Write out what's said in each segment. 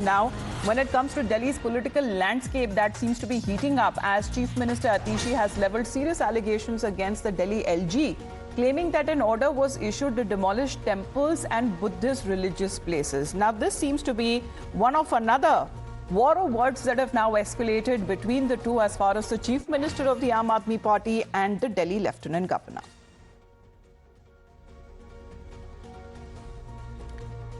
Now, when it comes to Delhi's political landscape, that seems to be heating up as Chief Minister Atishi has leveled serious allegations against the Delhi LG, claiming that an order was issued to demolish temples and Buddhist religious places. Now, this seems to be one of another war of words that have now escalated between the two as far as the Chief Minister of the Aam Aadmi Party and the Delhi Lieutenant Governor.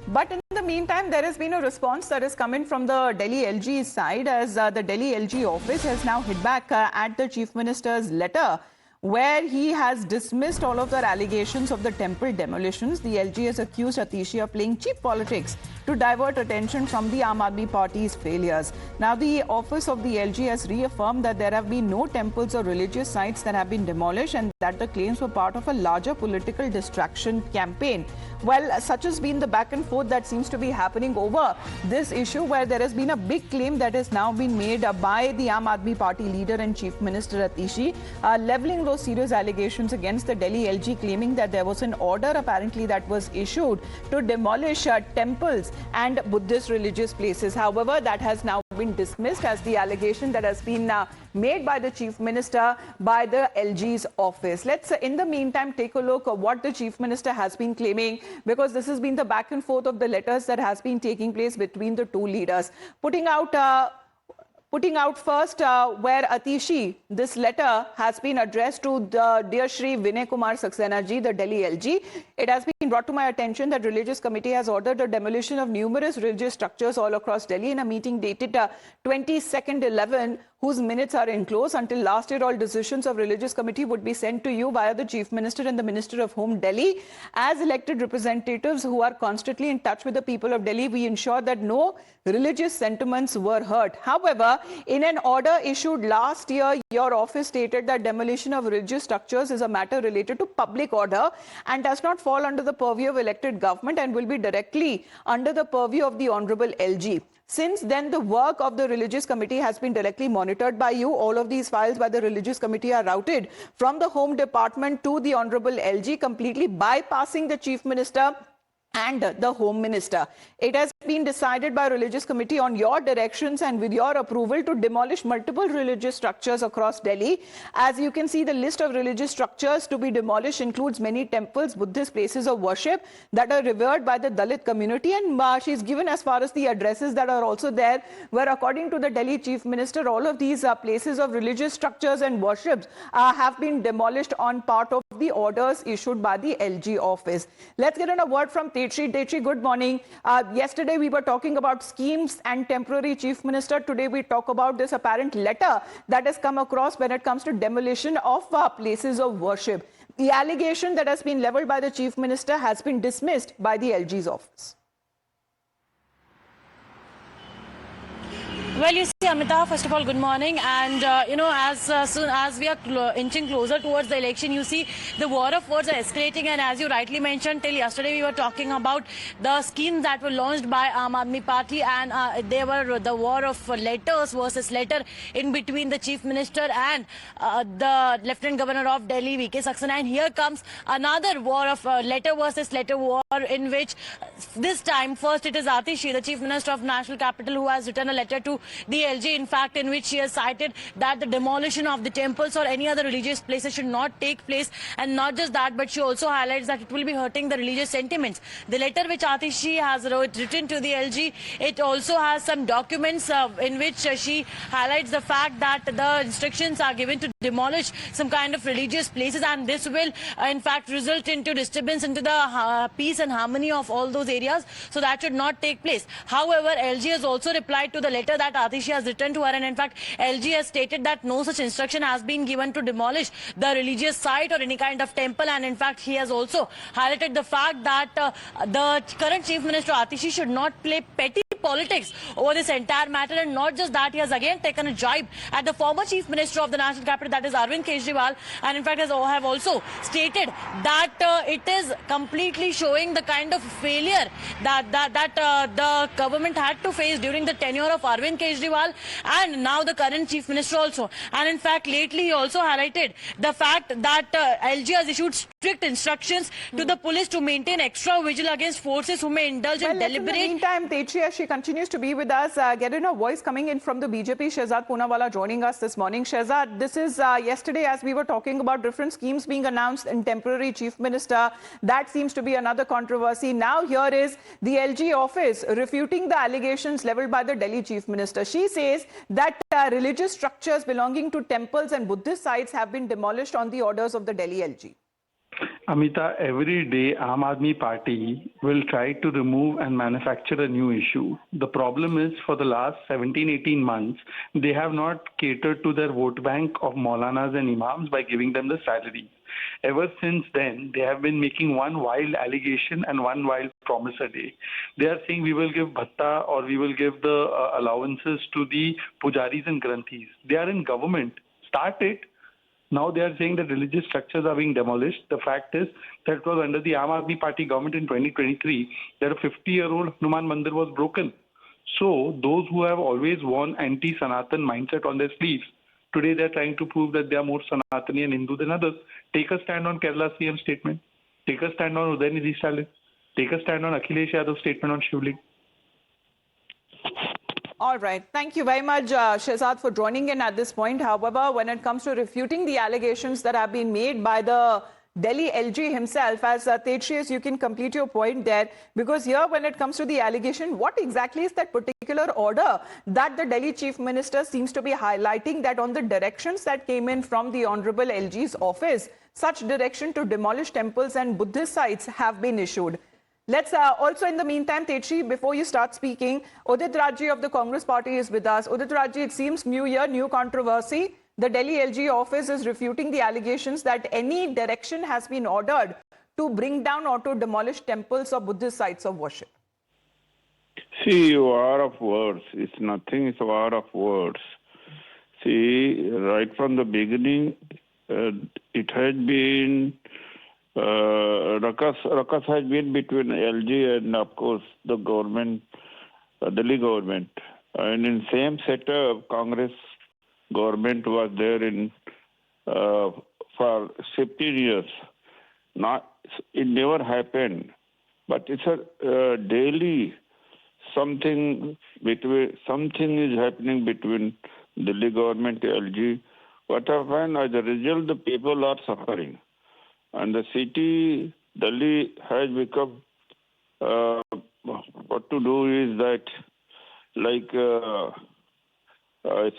But in the meantime, there has been a response that is coming from the Delhi LG side as the Delhi LG office has now hit back at the Chief Minister's letter where he has dismissed all of the allegations of the temple demolitions. The LG has accused Atishi of playing cheap politics to divert attention from the Aam Aadmi Party's failures. Now, the office of the LG has reaffirmed that there have been no temples or religious sites that have been demolished and that the claims were part of a larger political distraction campaign. Well, such has been the back and forth that seems to be happening over this issue where there has been a big claim that has now been made by the Aam Aadmi Party leader and Chief Minister Atishi, leveling those serious allegations against the Delhi LG, claiming that there was an order apparently that was issued to demolish temples and Buddhist religious places. However, that has now been dismissed as the allegation that has been made by the Chief Minister by the LG's office. Let's, in the meantime, take a look at what the Chief Minister has been claiming, because this has been the back and forth of the letters that has been taking place between the two leaders. Putting out first where Atishi, this letter has been addressed to the dear Shri Vinay Kumar Saxena ji, the Delhi LG. It has been brought to my attention that Religious Committee has ordered the demolition of numerous religious structures all across Delhi in a meeting dated 22nd/11, whose minutes are enclosed. Until last year, all decisions of Religious Committee would be sent to you via the Chief Minister and the Minister of Home Delhi. As elected representatives who are constantly in touch with the people of Delhi, we ensure that no religious sentiments were hurt. However, in an order issued last year, your office stated that demolition of religious structures is a matter related to public order and does not fall under the purview of elected government and will be directly under the purview of the Honorable LG. Since then, the work of the Religious Committee has been directly monitored by you. All of these files by the Religious Committee are routed from the Home Department to the Honorable LG, completely bypassing the Chief Minister and the Home Minister. It has been decided by Religious Committee on your directions and with your approval to demolish multiple religious structures across Delhi. As you can see, the list of religious structures to be demolished includes many temples, Buddhist places of worship that are revered by the Dalit community, and she's given as far as the addresses that are also there, where according to the Delhi Chief Minister, all of these places of religious structures and worships have been demolished on part of the orders issued by the LG office. Let's get on a word from Tetri. Tetri, good morning. Yesterday we were talking about schemes and temporary Chief Minister. Today we talk about this apparent letter that has come across when it comes to demolition of places of worship. The allegation that has been leveled by the Chief Minister has been dismissed by the LG's office. Well, you see, Amita, first of all, good morning. And, as soon as we are inching closer towards the election, you see the war of words are escalating. And as you rightly mentioned, till yesterday we were talking about the schemes that were launched by Aam Aadmi Party. And they were the war of letters versus letter in between the Chief Minister and the Lieutenant Governor of Delhi, V.K. Saxena. And here comes another war of letter versus letter war, in which this time, first it is Atishi, the Chief Minister of National Capital, who has written a letter to the LG, in fact, in which she has cited that the demolition of the temples or any other religious places should not take place. And not just that, but she also highlights that it will be hurting the religious sentiments. The letter which Atishi has written to the LG, it also has some documents in which she highlights the fact that the instructions are given to demolish some kind of religious places, and this will in fact result into disturbance into the peace and harmony of all those areas. So that should not take place. However, LG has also replied to the letter that Atishi has written to her, and in fact LG has stated that no such instruction has been given to demolish the religious site or any kind of temple. And in fact he has also highlighted the fact that the current Chief Minister Atishi should not play petty politics over this entire matter. And not just that, he has again taken a jibe at the former Chief Minister of the National Capital, that is Arvind Kejriwal, and in fact have also stated that it is completely showing the kind of failure that the government had to face during the tenure of Arvind Kejriwal and now the current Chief Minister also. And in fact lately he also highlighted the fact that LG has issued strict instructions to the police to maintain extra vigil against forces who may indulge in Let's in deliberate. the meantime, Techi, as she continues to be with us, get in a voice coming in from the BJP. Shehzad Poonawalla joining us this morning. Shehzad, this is yesterday as we were talking about different schemes being announced in temporary chief minister. That seems to be another controversy. Now here is the LG office refuting the allegations leveled by the Delhi chief minister. She says that religious structures belonging to temples and Buddhist sites have been demolished on the orders of the Delhi LG. Amita, every day Aam Aadmi Party will try to remove and manufacture a new issue. The problem is for the last 17-18 months, they have not catered to their vote bank of Maulanas and Imams by giving them the salaries. Ever since then, they have been making one wild allegation and one wild promise a day. They are saying we will give bhatta or we will give the allowances to the pujaris and granthis. They are in government. Start it. Now they are saying that religious structures are being demolished. The fact is that it was under the Aam Aadmi Party government in 2023 that a 50-year-old Hanuman Mandir was broken. So those who have always worn anti-Sanatan mindset on their sleeves, today they are trying to prove that they are more Sanatani and Hindu than others. Take a stand on Kerala CM statement. Take a stand on Udaynithi Stalin. Take a stand on Akhilesh Yadav's statement on Shivling. All right. Thank you very much, Shehzad, for joining in at this point. However, when it comes to refuting the allegations that have been made by the Delhi LG himself, as Tejius, you can complete your point there, because here when it comes to the allegation, what exactly is that particular order that the Delhi Chief Minister seems to be highlighting that on the directions that came in from the Honorable LG's office, such direction to demolish temples and Buddhist sites have been issued. Let's also, in the meantime, Techi, before you start speaking, Udit Raji of the Congress party is with us. Udit Raji, it seems new year, new controversy. The Delhi LG office is refuting the allegations that any direction has been ordered to bring down or to demolish temples or Buddhist sites of worship. See, war of words. It's nothing, it's a war of words. See, right from the beginning, it has been ruckus has been between LG and, of course, the government, Delhi government. And in same setup, Congress government was there in for 15 years. It never happened, but it's a daily something is happening between Delhi government and LG. What happened as a result, the people are suffering. And the city, Delhi, has become, what to do is that, like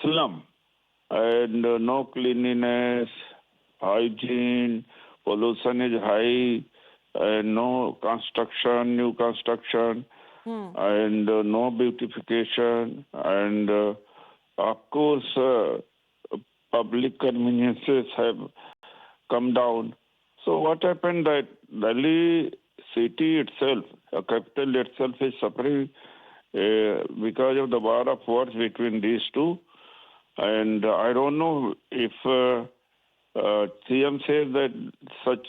slum, and no cleanliness, hygiene, pollution is high, and no construction, new construction, and no beautification, and of course, public conveniences have come down. So what happened that Delhi city itself, a capital itself, is suffering because of the war of words between these two. And I don't know if CM says that such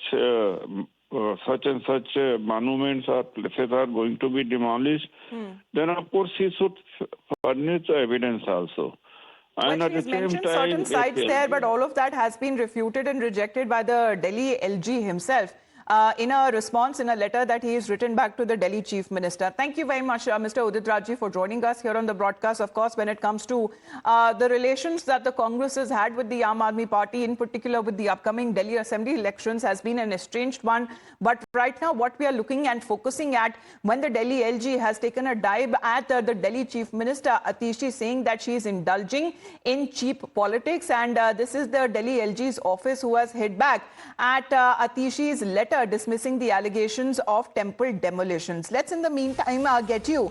and such monuments or places are going to be demolished, then of course he should furnish evidence also. Well, she's mentioned certain sites there, but all of that has been refuted and rejected by the Delhi LG himself in a response in a letter that he has written back to the Delhi Chief Minister. Thank you very much, Mr. Udit Raji, for joining us here on the broadcast. Of course, when it comes to the relations that the Congress has had with the Aam Aadmi Party, in particular with the upcoming Delhi Assembly elections, has been an estranged one. But right now, what we are looking and focusing at, when the Delhi LG has taken a dive at the Delhi Chief Minister, Atishi, saying that she is indulging in cheap politics. And this is the Delhi LG's office who has hit back at Atishi's letter dismissing the allegations of temple demolitions. Let's, in the meantime, get you